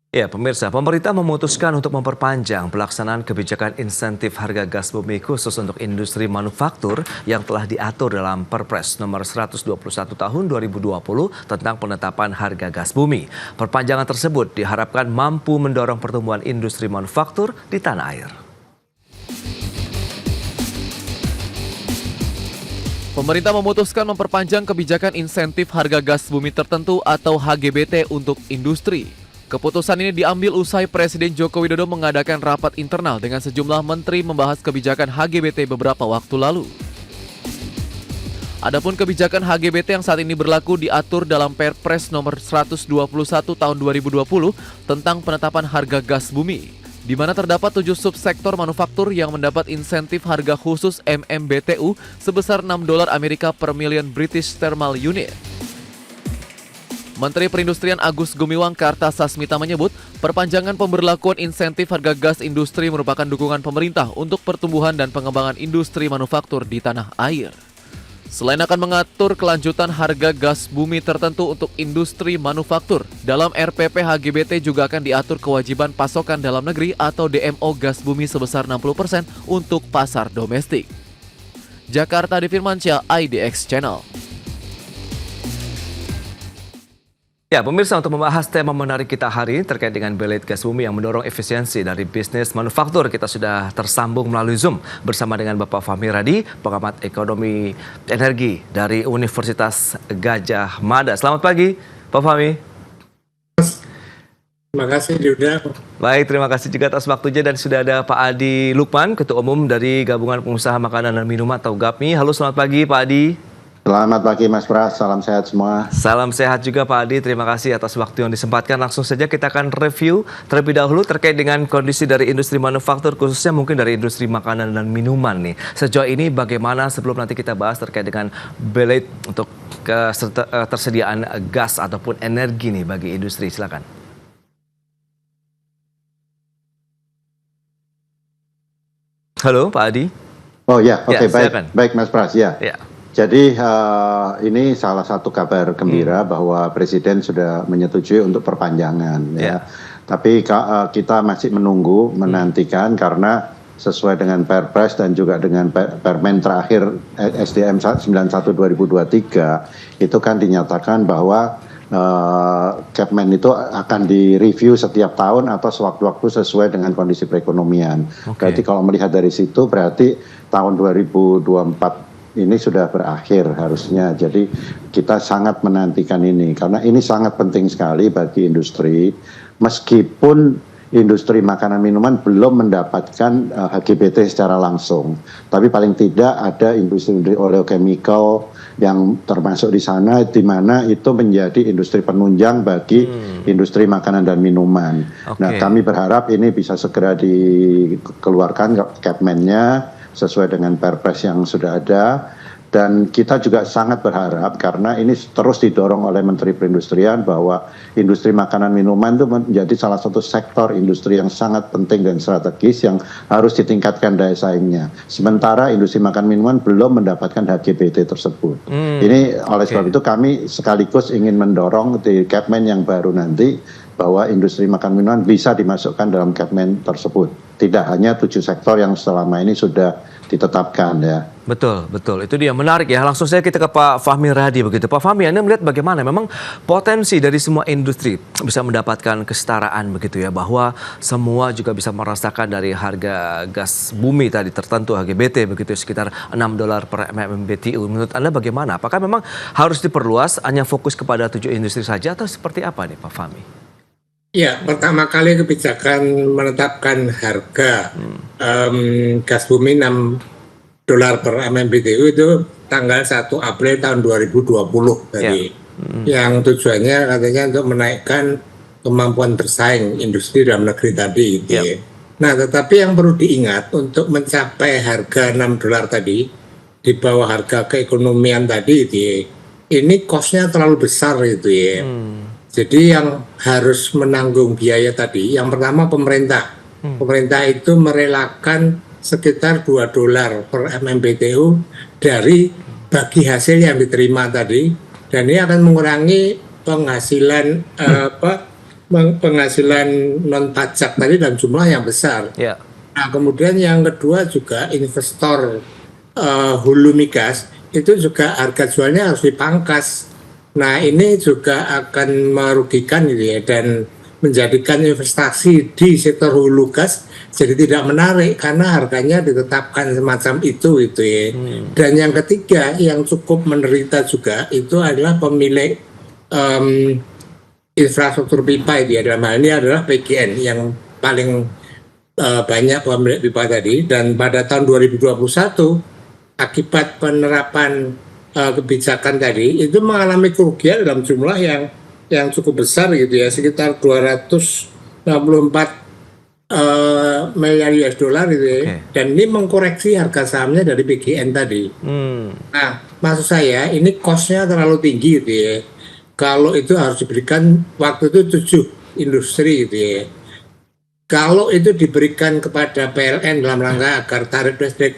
Ya, pemirsa, pemerintah memutuskan untuk memperpanjang pelaksanaan kebijakan insentif harga gas bumi khusus untuk industri manufaktur yang telah diatur dalam Perpres nomor 121 tahun 2020 tentang penetapan harga gas bumi. Perpanjangan tersebut diharapkan mampu mendorong pertumbuhan industri manufaktur di tanah air. Pemerintah memutuskan memperpanjang kebijakan insentif harga gas bumi tertentu atau HGBT untuk industri. Keputusan ini diambil usai Presiden Joko Widodo mengadakan rapat internal dengan sejumlah menteri membahas kebijakan HGBT beberapa waktu lalu. Adapun kebijakan HGBT yang saat ini berlaku diatur dalam Perpres nomor 121 tahun 2020 tentang penetapan harga gas bumi, di mana terdapat 7 subsektor manufaktur yang mendapat insentif harga khusus MMBTU sebesar $6 Amerika per million British Thermal Unit. Menteri Perindustrian Agus Gumiwang Kartasasmita menyebut, perpanjangan pemberlakuan insentif harga gas industri merupakan dukungan pemerintah untuk pertumbuhan dan pengembangan industri manufaktur di tanah air. Selain akan mengatur kelanjutan harga gas bumi tertentu untuk industri manufaktur, dalam RPP HGBT juga akan diatur kewajiban pasokan dalam negeri atau DMO gas bumi sebesar 60% untuk pasar domestik. Jakarta Firmansyah, IDX Channel. Ya, pemirsa, untuk membahas tema menarik kita hari ini terkait dengan belit gas bumi yang mendorong efisiensi dari bisnis manufaktur, kita sudah tersambung melalui Zoom bersama dengan Bapak Fahmi Radi, pengamat ekonomi energi dari Universitas Gadjah Mada. Selamat pagi, Pak Fahmi. Terima kasih diundang. Baik, terima kasih juga atas waktunya, dan sudah ada Pak Adi Lukman, Ketua Umum dari Gabungan Pengusaha Makanan dan Minuman atau GAPMI. Halo, selamat pagi Pak Adi. Selamat pagi Mas Pras, salam sehat semua. Salam sehat juga Pak Adi, terima kasih atas waktu yang disempatkan. Langsung saja kita akan review terlebih dahulu terkait dengan kondisi dari industri manufaktur, khususnya mungkin dari industri makanan dan minuman nih. Sejauh ini bagaimana, sebelum nanti kita bahas terkait dengan belit untuk ketersediaan gas ataupun energi nih bagi industri, silakan. Halo Pak Adi. Oh ya, oke, silakan. baik Mas Pras ya. Jadi ini salah satu kabar gembira bahwa Presiden sudah menyetujui untuk perpanjangan ya. Tapi kita masih menantikan karena sesuai dengan Perpres dan juga dengan Permen terakhir SDM 91 2023 itu kan dinyatakan bahwa Kepmen itu akan direview setiap tahun atau sewaktu-waktu sesuai dengan kondisi perekonomian. Berarti kalau melihat dari situ berarti tahun 2024 ini sudah berakhir harusnya. Jadi kita sangat menantikan ini karena ini sangat penting sekali bagi industri. Meskipun industri makanan minuman belum mendapatkan HGBT secara langsung, tapi paling tidak ada industri oleochemical yang termasuk di sana, di mana itu menjadi industri penunjang bagi industri makanan dan minuman. Nah, kami berharap ini bisa segera dikeluarkan Kepmennya sesuai dengan Perpres yang sudah ada, dan kita juga sangat berharap karena ini terus didorong oleh Menteri Perindustrian bahwa industri makanan minuman itu menjadi salah satu sektor industri yang sangat penting dan strategis yang harus ditingkatkan daya saingnya. Sementara industri makanan minuman belum mendapatkan HGBT tersebut. Ini oleh sebab itu kami sekaligus ingin mendorong di Kepmen yang baru nanti bahwa industri makanan minuman bisa dimasukkan dalam Kepmen tersebut. Tidak hanya 7 sektor yang selama ini sudah ditetapkan ya. Betul, betul. Itu dia, menarik ya. Langsung saja kita ke Pak Fahmi Radi begitu. Pak Fahmi, Anda melihat bagaimana memang potensi dari semua industri bisa mendapatkan kesetaraan begitu ya, bahwa semua juga bisa merasakan dari harga gas bumi tadi tertentu HGBT begitu sekitar $6 per MMBTU. Menurut Anda bagaimana? Apakah memang harus diperluas, hanya fokus kepada 7 industri saja atau seperti apa nih Pak Fahmi? Ya, pertama kali kebijakan menetapkan harga gas bumi $6 per MMBTU itu tanggal 1 April tahun 2020 tadi. Yang tujuannya katanya untuk menaikkan kemampuan bersaing industri dalam negeri tadi gitu ya. Nah, tetapi yang perlu diingat untuk mencapai harga $6 tadi di bawah harga keekonomian tadi gitu ya, ini cost-nya terlalu besar gitu ya. Jadi yang harus menanggung biaya tadi, yang pertama pemerintah. Pemerintah itu merelakan sekitar $2 per MMBTU dari bagi hasil yang diterima tadi, dan ini akan mengurangi penghasilan penghasilan non pajak tadi dalam jumlah yang besar. Ya. Nah, kemudian yang kedua juga investor hulu migas itu juga harga jualnya harus dipangkas. Nah, ini juga akan merugikan gitu ya, dan menjadikan investasi di sektor hulu gas jadi tidak menarik karena harganya ditetapkan semacam itu gitu ya. Dan yang ketiga yang cukup menderita juga itu adalah pemilik infrastruktur pipa itu ya, dalam hal ini adalah PGN yang paling banyak pemilik pipa tadi. Dan pada tahun 2021 akibat penerapan kebijakan tadi itu mengalami kerugian dalam jumlah yang cukup besar gitu ya, sekitar 264 miliar US dollar gitu ya. Okay. Dan ini mengkoreksi harga sahamnya dari PGN tadi. Nah, maksud saya ini cost-nya terlalu tinggi gitu ya. Kalau itu harus diberikan waktu itu 7 industri gitu ya. Kalau itu diberikan kepada PLN dalam rangka agar tarif listrik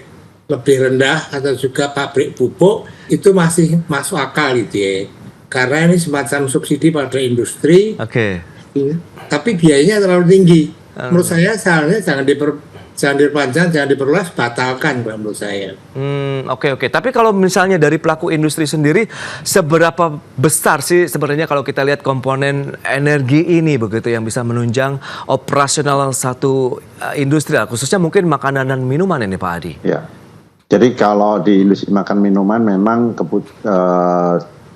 lebih rendah atau juga pabrik pupuk itu masih masuk akal gitu ya. Karena ini semacam subsidi pada industri. Oke. Tapi biayanya terlalu tinggi. Menurut saya seharusnya jangan diperpanjang, jangan diperluas, batalkan menurut saya. Oke. Tapi kalau misalnya dari pelaku industri sendiri, seberapa besar sih sebenarnya kalau kita lihat komponen energi ini begitu yang bisa menunjang operasional satu industri, khususnya mungkin makanan dan minuman ini Pak Adi? Ya, jadi kalau di industri makan minuman memang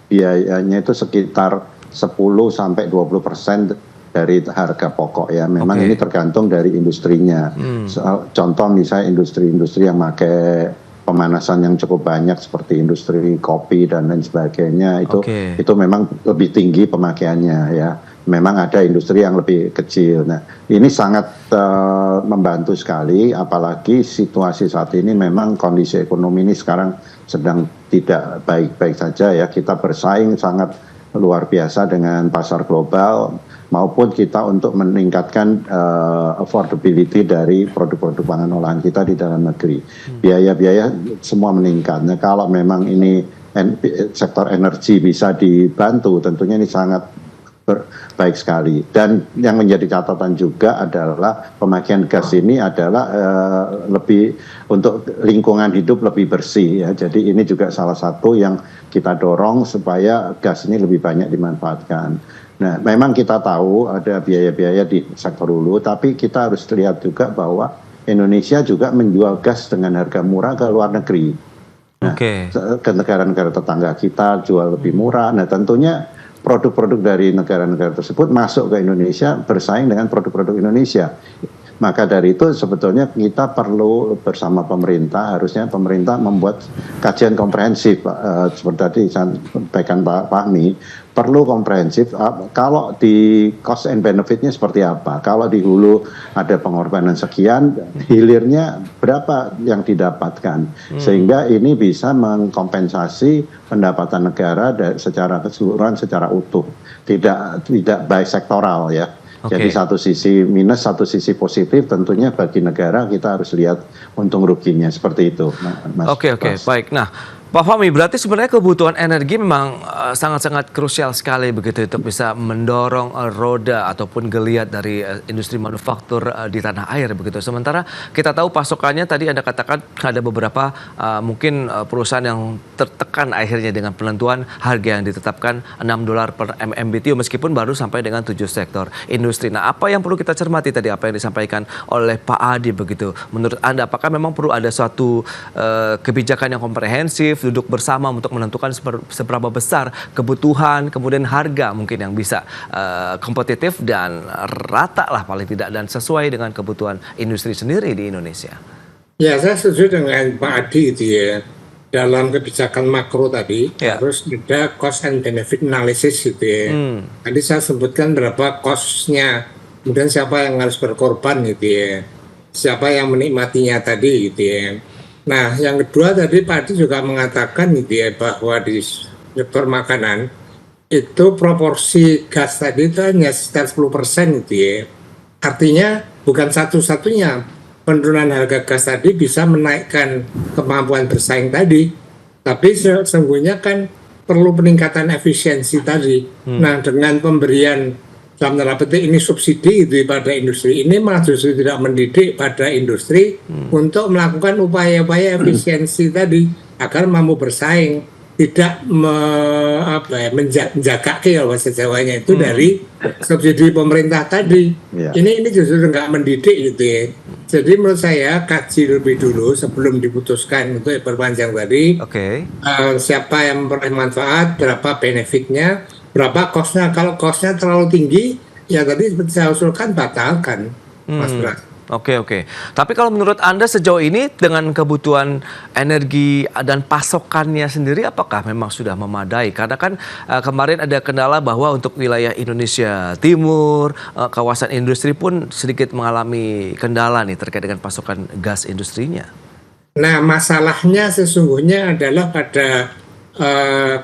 biayanya itu sekitar 10-20% dari harga pokok ya. Memang ini tergantung dari industrinya. Contoh misalnya industri-industri yang pakai pemanasan yang cukup banyak seperti industri kopi dan lain sebagainya itu memang lebih tinggi pemakaiannya ya. Memang ada industri yang lebih kecil. Nah, ini sangat membantu sekali, apalagi situasi saat ini memang kondisi ekonomi ini sekarang sedang tidak baik-baik saja ya. Kita bersaing sangat luar biasa dengan pasar global, maupun kita untuk meningkatkan affordability dari produk-produk pangan olahan kita di dalam negeri. Biaya-biaya semua meningkat. Nah, kalau memang ini sektor energi bisa dibantu, tentunya ini sangat baik sekali. Dan yang menjadi catatan juga adalah pemakaian gas ini adalah lebih untuk lingkungan hidup lebih bersih ya. Jadi ini juga salah satu yang kita dorong supaya gas ini lebih banyak dimanfaatkan. Nah, memang kita tahu ada biaya-biaya di sektor hulu, tapi kita harus lihat juga bahwa Indonesia juga menjual gas dengan harga murah ke luar negeri. Nah, ke negara-negara tetangga kita jual lebih murah. Nah, tentunya produk-produk dari negara-negara tersebut masuk ke Indonesia bersaing dengan produk-produk Indonesia. Maka dari itu sebetulnya kita perlu bersama pemerintah, harusnya pemerintah membuat kajian komprehensif seperti tadi sampaikan Pak Fahmi, perlu komprehensif kalau di cost and benefitnya seperti apa. Kalau di hulu ada pengorbanan sekian, hilirnya berapa yang didapatkan, sehingga ini bisa mengkompensasi pendapatan negara secara keseluruhan, secara utuh, tidak baik sektoral ya. Jadi satu sisi minus, satu sisi positif, tentunya bagi negara kita harus lihat untung ruginya seperti itu, Mas. Oke, baik. Nah, Pak Fahmi, berarti sebenarnya kebutuhan energi memang sangat-sangat krusial sekali begitu untuk bisa mendorong roda ataupun geliat dari industri manufaktur di tanah air begitu. Sementara kita tahu pasokannya tadi Anda katakan ada beberapa mungkin perusahaan yang tertekan akhirnya dengan penentuan harga yang ditetapkan $6 per MMBTU meskipun baru sampai dengan 7 sektor industri. Nah, apa yang perlu kita cermati tadi apa yang disampaikan oleh Pak Adi begitu? Menurut Anda apakah memang perlu ada suatu kebijakan yang komprehensif, duduk bersama untuk menentukan seberapa besar kebutuhan, kemudian harga mungkin yang bisa kompetitif dan rata lah paling tidak dan sesuai dengan kebutuhan industri sendiri di Indonesia? Ya, saya setuju dengan Pak Adi itu ya. Dalam kebijakan makro tadi harus ada cost and benefit analysis gitu ya. Tadi saya sebutkan berapa cost-nya, kemudian siapa yang harus berkorban gitu ya, siapa yang menikmatinya tadi gitu ya. Nah, yang kedua tadi Pak Adi juga mengatakan gitu ya, bahwa di sektor makanan itu proporsi gas tadi itu hanya sekitar 10% gitu ya. Artinya bukan satu-satunya penurunan harga gas tadi bisa menaikkan kemampuan bersaing tadi, tapi sesungguhnya kan perlu peningkatan efisiensi tadi. Nah, dengan pemberian dalam tanda petik ini subsidi gitu pada industri, ini malah justru tidak mendidik pada industri untuk melakukan upaya-upaya efisiensi tadi agar mampu bersaing, tidak menjaga ya bahasa Jawanya itu dari subsidi pemerintah tadi. Ini justru nggak mendidik gitu ya. Jadi menurut saya kaji lebih dulu sebelum diputuskan untuk perpanjang tadi. Siapa yang memperoleh manfaat, berapa benefitnya, berapa costnya. Kalau costnya terlalu tinggi, ya tadi seperti saya usulkan batalkan, Mas Bras. Oke. Tapi kalau menurut Anda sejauh ini dengan kebutuhan energi dan pasokannya sendiri apakah memang sudah memadai? Karena kan kemarin ada kendala bahwa untuk wilayah Indonesia Timur, kawasan industri pun sedikit mengalami kendala nih terkait dengan pasokan gas industrinya. Nah, masalahnya sesungguhnya adalah pada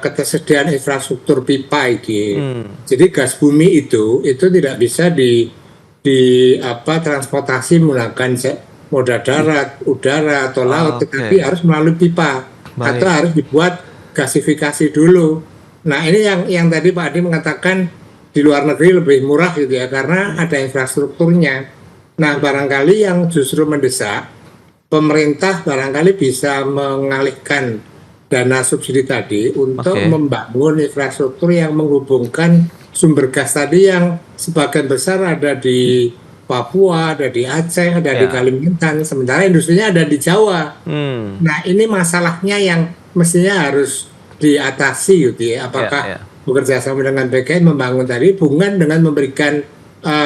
ketersediaan infrastruktur pipa ini. Jadi gas bumi itu tidak bisa transportasi menggunakan moda darat, udara atau laut, tetapi harus melalui pipa. Atau harus dibuat gasifikasi dulu. Nah, ini yang tadi Pak Adi mengatakan di luar negeri lebih murah gitu ya, karena ada infrastrukturnya. Nah, barangkali yang justru mendesak, pemerintah barangkali bisa mengalihkan dana subsidi tadi untuk membangun infrastruktur yang menghubungkan sumber gas tadi yang sebagian besar ada di Papua, ada di Aceh, ada di Kalimantan, sementara industrinya ada di Jawa. Nah, ini masalahnya yang mestinya harus diatasi gitu ya. Apakah bekerja sama dengan BKN membangun tadi hubungan dengan memberikan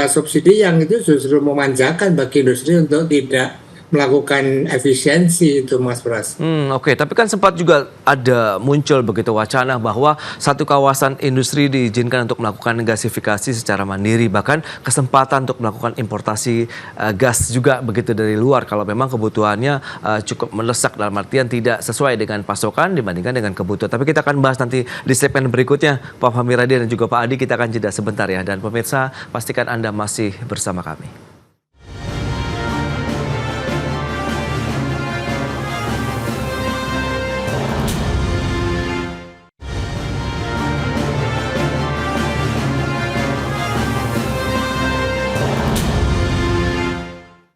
subsidi yang itu justru memanjakan bagi industri untuk tidak melakukan efisiensi itu, Mas Pras. Tapi kan sempat juga ada muncul begitu wacana bahwa satu kawasan industri diizinkan untuk melakukan gasifikasi secara mandiri, bahkan kesempatan untuk melakukan importasi gas juga begitu dari luar kalau memang kebutuhannya cukup mendesak, dalam artian tidak sesuai dengan pasokan dibandingkan dengan kebutuhan. Tapi kita akan bahas nanti di segmen berikutnya, Pak Fahmi Radi dan juga Pak Adi. Kita akan jeda sebentar ya, dan pemirsa pastikan Anda masih bersama kami.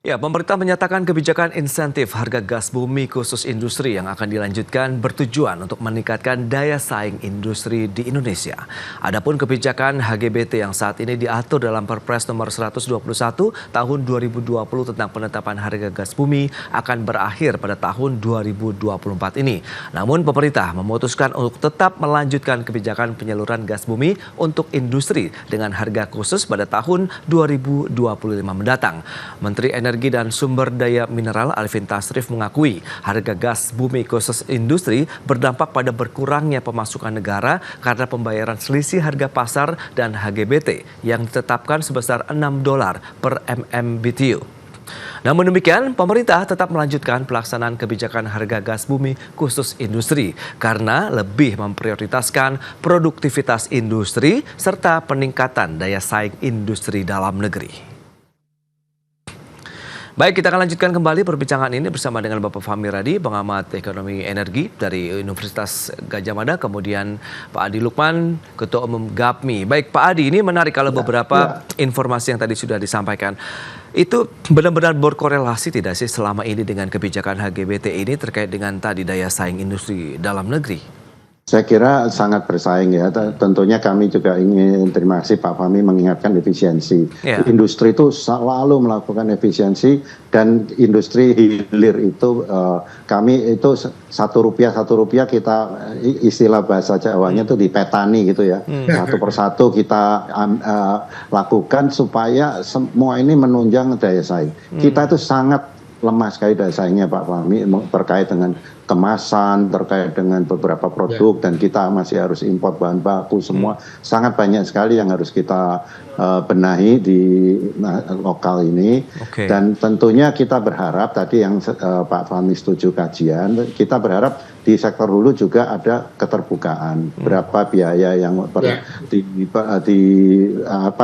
Ya, pemerintah menyatakan kebijakan insentif harga gas bumi khusus industri yang akan dilanjutkan bertujuan untuk meningkatkan daya saing industri di Indonesia. Adapun kebijakan HGBT yang saat ini diatur dalam Perpres nomor 121 tahun 2020 tentang penetapan harga gas bumi akan berakhir pada tahun 2024 ini. Namun pemerintah memutuskan untuk tetap melanjutkan kebijakan penyaluran gas bumi untuk industri dengan harga khusus pada tahun 2025 mendatang. Menteri Energi dan Sumber Daya Mineral Arifin Tasrif mengakui harga gas bumi khusus industri berdampak pada berkurangnya pemasukan negara karena pembayaran selisih harga pasar dan HGBT yang ditetapkan sebesar $6 per MMBTU. Namun demikian, pemerintah tetap melanjutkan pelaksanaan kebijakan harga gas bumi khusus industri karena lebih memprioritaskan produktivitas industri serta peningkatan daya saing industri dalam negeri. Baik, kita akan lanjutkan kembali perbincangan ini bersama dengan Bapak Fahmi Radi, pengamat ekonomi energi dari Universitas Gadjah Mada, kemudian Pak Adi Lukman, Ketua Umum GAPMI. Baik, Pak Adi, ini menarik kalau beberapa informasi yang tadi sudah disampaikan. Itu benar-benar berkorelasi tidak sih selama ini dengan kebijakan HGBT ini terkait dengan tadi daya saing industri dalam negeri? Saya kira sangat bersaing ya. Tentunya kami juga ingin, terima kasih Pak Fahmi mengingatkan efisiensi. Industri itu selalu melakukan efisiensi, dan industri hilir itu kami itu satu rupiah kita, istilah bahasa Jawanya itu dipetani gitu ya. Satu persatu kita lakukan supaya semua ini menunjang daya saing. Kita itu sangat lemah sekali daya saingnya Pak Fahmi terkait dengan kemasan, terkait dengan beberapa produk, dan kita masih harus import bahan baku semua. Sangat banyak sekali yang harus kita benahi di lokal ini. Dan tentunya kita berharap tadi yang Pak Fahmi setuju kajian, kita berharap di sektor hulu juga ada keterbukaan berapa biaya yang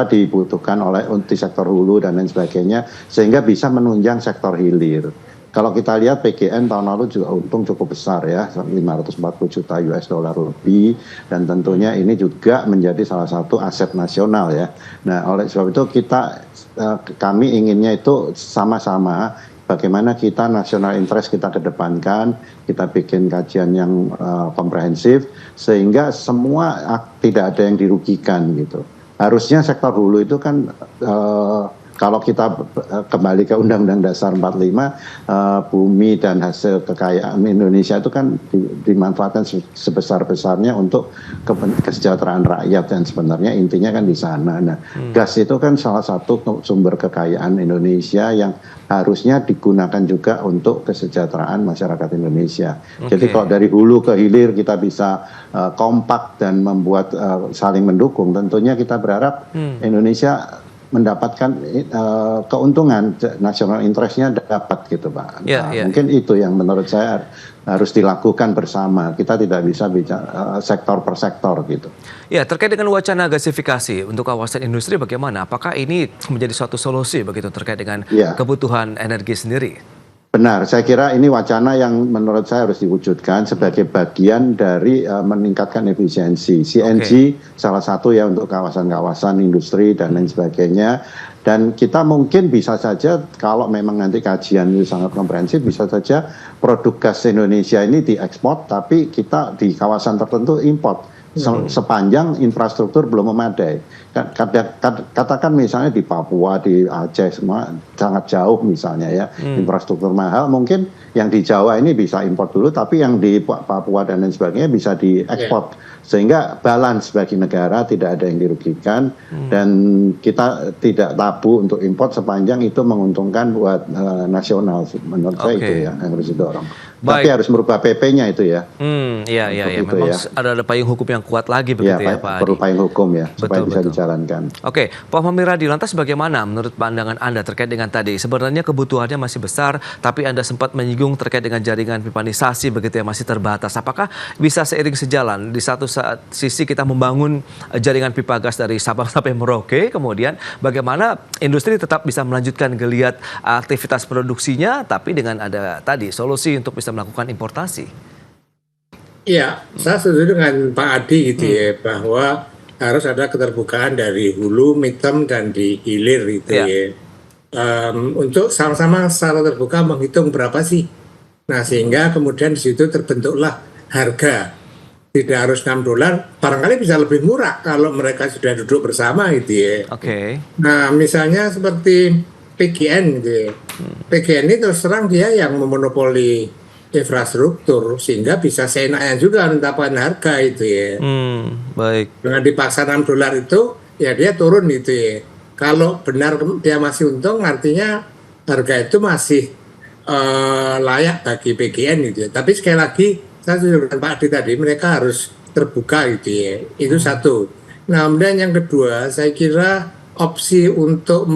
dibutuhkan oleh di sektor hulu dan lain sebagainya, sehingga bisa menunjang sektor hilir. Kalau kita lihat PGN tahun lalu juga untung cukup besar ya, 540 juta US dollar lebih, dan tentunya ini juga menjadi salah satu aset nasional ya. Nah, oleh sebab itu kami inginnya itu sama-sama bagaimana kita national interest kita kedepankan, kita bikin kajian yang komprehensif sehingga semua tidak ada yang dirugikan gitu. Harusnya sektor hulu itu kan kalau kita kembali ke Undang-Undang Dasar 45, bumi dan hasil kekayaan Indonesia itu kan dimanfaatkan sebesar-besarnya untuk kesejahteraan rakyat, dan sebenarnya intinya kan di sana. Nah, gas itu kan salah satu sumber kekayaan Indonesia yang harusnya digunakan juga untuk kesejahteraan masyarakat Indonesia. Jadi kalau dari hulu ke hilir kita bisa kompak dan membuat saling mendukung, tentunya kita berharap Indonesia mendapatkan keuntungan, national interest-nya dapat gitu Pak. Mungkin itu yang menurut saya harus dilakukan bersama. Kita tidak bisa bicara sektor per sektor gitu. Ya, terkait dengan wacana gasifikasi untuk kawasan industri bagaimana? Apakah ini menjadi suatu solusi begitu terkait dengan kebutuhan energi sendiri? Benar, saya kira ini wacana yang menurut saya harus diwujudkan sebagai bagian dari meningkatkan efisiensi. CNG salah satu ya untuk kawasan-kawasan industri dan lain sebagainya. Dan kita mungkin bisa saja kalau memang nanti kajian itu sangat komprehensif, bisa saja produk gas Indonesia ini diekspor, tapi kita di kawasan tertentu import. Sepanjang infrastruktur belum memadai. Katakan misalnya di Papua, di Aceh, semua sangat jauh misalnya ya, infrastruktur mahal, mungkin yang di Jawa ini bisa import dulu, tapi yang di Papua dan lain sebagainya bisa diekspor. Sehingga balance bagi negara, tidak ada yang dirugikan, dan kita tidak tabu untuk import sepanjang itu menguntungkan buat nasional. Menurut saya itu ya yang harus didorong. Tapi harus merubah PP-nya itu ya. Iya. Memang ada payung hukum yang kuat lagi begitu ya Pak Adi. Perlu payung hukum ya, supaya bisa dijalankan. Oke, Pak Fahmi Radi, lantas bagaimana menurut pandangan Anda terkait dengan tadi? Sebenarnya kebutuhannya masih besar, tapi Anda sempat menyinggung terkait dengan jaringan pipanisasi begitu ya, masih terbatas. Apakah bisa seiring sejalan? Di satu sisi kita membangun jaringan pipa gas dari Sabang sampai Merauke, kemudian bagaimana industri tetap bisa melanjutkan geliat aktivitas produksinya, tapi dengan ada tadi solusi untuk bisa melakukan importasi. Iya, saya setuju dengan Pak Adi gitu ya, bahwa harus ada keterbukaan dari hulu, midterm, dan di hilir gitu ya. Untuk sama-sama secara terbuka menghitung berapa sih. Nah, sehingga kemudian di situ terbentuklah harga. Tidak harus $6, barangkali bisa lebih murah kalau mereka sudah duduk bersama gitu ya. Nah, misalnya seperti PGN gitu ya. PGN ini terus terang dia yang memonopoli infrastruktur, sehingga bisa seenaknya juga menetapkan harga itu ya. Dengan dipaksa $6 itu, ya dia turun gitu ya. Kalau benar dia masih untung, artinya harga itu masih layak bagi PGN gitu ya. Tapi sekali lagi, saya setuju dengan Pak Adi tadi, mereka harus terbuka gitu ya. Itu satu. Nah, kemudian yang kedua, saya kira opsi untuk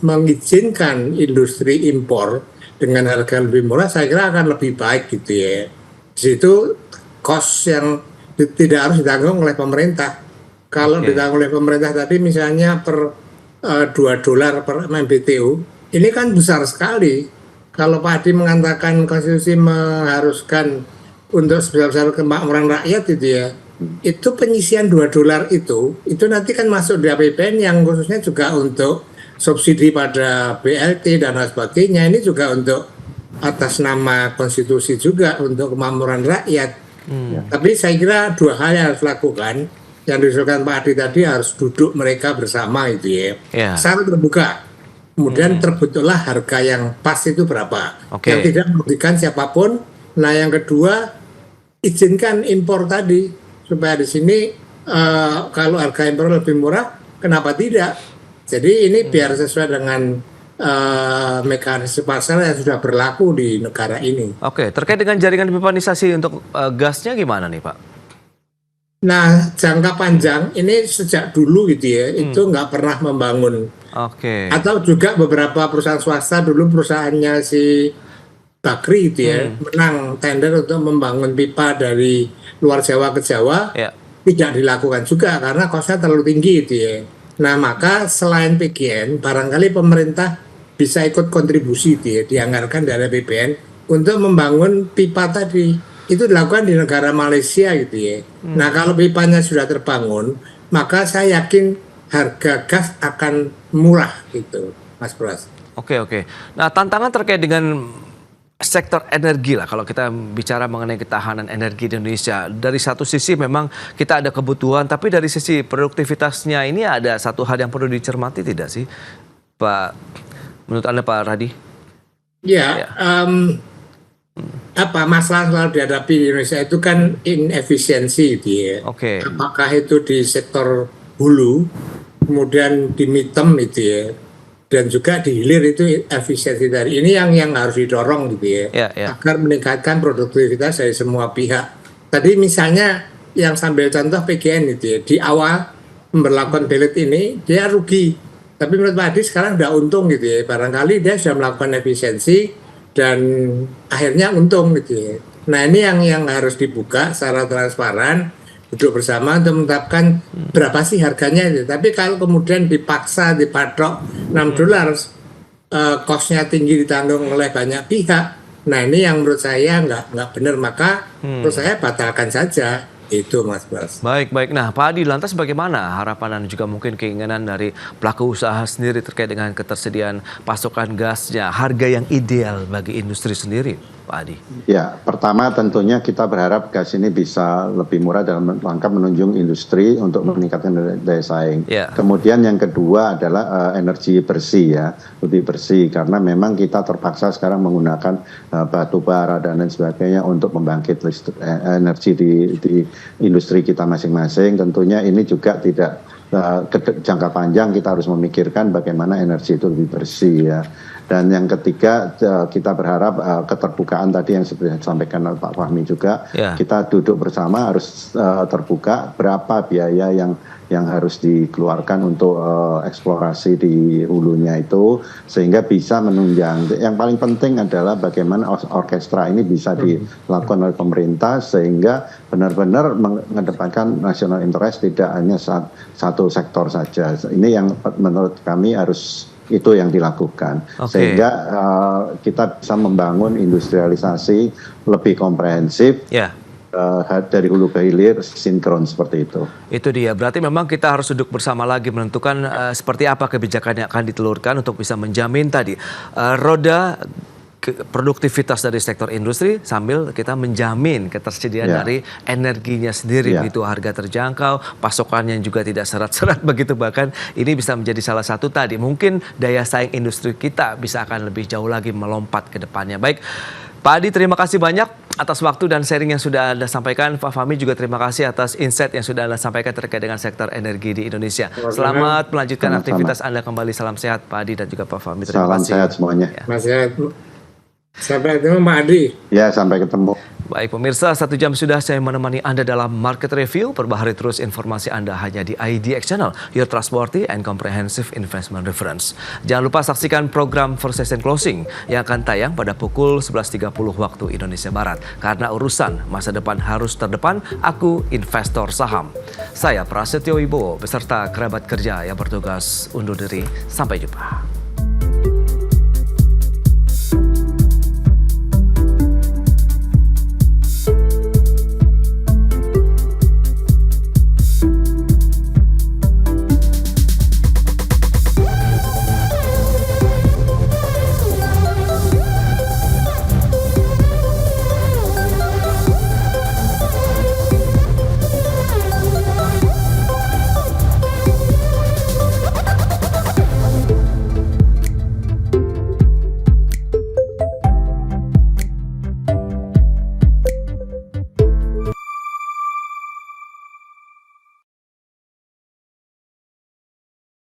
mengizinkan industri impor dengan harga lebih murah, saya kira akan lebih baik gitu ya. Di situ cost yang tidak harus ditanggung oleh pemerintah. Kalau ditanggung oleh pemerintah tadi misalnya per $2 per MMBTU, ini kan besar sekali. Kalau Pak Adi mengatakan konstitusi mengharuskan untuk sebesar-besar kemakmuran rakyat itu ya, itu penyisian $2 itu nanti kan masuk di APBN yang khususnya juga untuk subsidi pada BLT dan lain sebagainya. Ini juga untuk atas nama konstitusi juga untuk kemakmuran rakyat. Tapi saya kira dua hal yang harus dilakukan. Yang diusulkan Pak Adi tadi harus duduk mereka bersama itu ya. Sangat terbuka. Kemudian terbentuklah harga yang pas itu berapa. Yang tidak merugikan siapapun. Nah, yang kedua, izinkan impor tadi supaya di sini kalau harga impor lebih murah, kenapa tidak? Jadi ini biar sesuai dengan mekanisme pasar yang sudah berlaku di negara ini. Terkait dengan jaringan pipanisasi untuk gasnya gimana nih Pak? Nah, jangka panjang ini sejak dulu gitu ya, itu nggak pernah membangun. Atau juga beberapa perusahaan swasta dulu, perusahaannya si Bakri gitu ya, menang tender untuk membangun pipa dari luar Jawa ke Jawa, tidak dilakukan juga karena kosnya terlalu tinggi gitu ya. Nah, maka selain PGN, barangkali pemerintah bisa ikut kontribusi dianggarkan dari APBN untuk membangun pipa tadi. Itu dilakukan di negara Malaysia gitu ya. Nah kalau pipanya sudah terbangun, maka saya yakin harga gas akan murah gitu, Mas Pras. Oke. Nah, tantangan terkait dengan sektor energi lah, kalau kita bicara mengenai ketahanan energi di Indonesia. Dari satu sisi memang kita ada kebutuhan, tapi dari sisi produktivitasnya ini ada satu hal yang perlu dicermati tidak sih, Pak? Menurut Anda, Pak Radi? Ya, masalah selalu dihadapi di Indonesia itu kan inefisiensi gitu ya. Oke. Apakah itu di sektor hulu, kemudian di mitem gitu ya, dan juga di hilir itu efisiensi dari ini yang harus didorong gitu ya, agar meningkatkan produktivitas dari semua pihak. Tadi misalnya yang sambil contoh PGN gitu ya, di awal memberlakukan belet ini dia rugi, tapi menurut Pak Adi sekarang udah untung gitu ya, barangkali dia sudah melakukan efisiensi dan akhirnya untung gitu ya. Nah ini yang harus dibuka secara transparan, duduk bersama untuk menetapkan berapa sih harganya itu. Tapi kalau kemudian dipaksa dipatok $6, kosnya tinggi ditanggung oleh banyak pihak. Nah ini yang menurut saya nggak benar, maka menurut saya batalkan saja. Itu Mas Bas. Baik. Nah Pak Adi, lantas bagaimana harapan dan juga mungkin keinginan dari pelaku usaha sendiri terkait dengan ketersediaan pasokan gasnya, harga yang ideal bagi industri sendiri, Pak Adi? Ya, pertama tentunya kita berharap gas ini bisa lebih murah dalam rangka menunjang industri untuk meningkatkan daya saing. Kemudian yang kedua adalah energi bersih ya, lebih bersih, karena memang kita terpaksa sekarang menggunakan batu bara dan lain sebagainya untuk membangkit energi di industri kita masing-masing. Tentunya ini juga tidak jangka panjang, kita harus memikirkan bagaimana energi itu lebih bersih ya. Dan yang ketiga kita berharap keterbukaan tadi yang seperti disampaikan oleh Pak Fahmi juga, kita duduk bersama harus terbuka berapa biaya yang harus dikeluarkan untuk eksplorasi di hulunya itu, sehingga bisa menunjang. Yang paling penting adalah bagaimana orkestra ini bisa dilakukan oleh pemerintah sehingga benar-benar mengedepankan national interest, tidak hanya satu sektor saja. Ini yang menurut kami harus itu yang dilakukan, sehingga kita bisa membangun industrialisasi lebih komprehensif. Dari hulu ke hilir sinkron seperti itu. Itu dia, berarti memang kita harus duduk bersama lagi menentukan seperti apa kebijakan yang akan ditelurkan untuk bisa menjamin tadi roda produktivitas dari sektor industri sambil kita menjamin ketersediaan dari energinya sendiri, begitu harga terjangkau, pasokannya juga tidak serat-serat begitu, bahkan ini bisa menjadi salah satu tadi mungkin daya saing industri kita bisa akan lebih jauh lagi melompat ke depannya. Baik, Pak Adi, terima kasih banyak atas waktu dan sharing yang sudah Anda sampaikan. Pak Fahmi juga terima kasih atas insight yang sudah Anda sampaikan terkait dengan sektor energi di Indonesia. Selamat melanjutkan aktivitas Anda kembali. Salam sehat Pak Adi dan juga Pak Fahmi. Terima kasih. Salam sehat semuanya. Mas sehat. Sampai ketemu Pak Adi. Ya, sampai ketemu. Baik pemirsa, 1 jam sudah saya menemani Anda dalam Market Review. Perbaharui terus informasi Anda hanya di IDX Channel, your trustworthy and comprehensive investment reference. Jangan lupa saksikan program First Session Closing yang akan tayang pada pukul 11.30 waktu Indonesia Barat. Karena urusan masa depan harus terdepan, aku investor saham. Saya Prasetyo Wibowo beserta kerabat kerja yang bertugas undur diri. Sampai jumpa.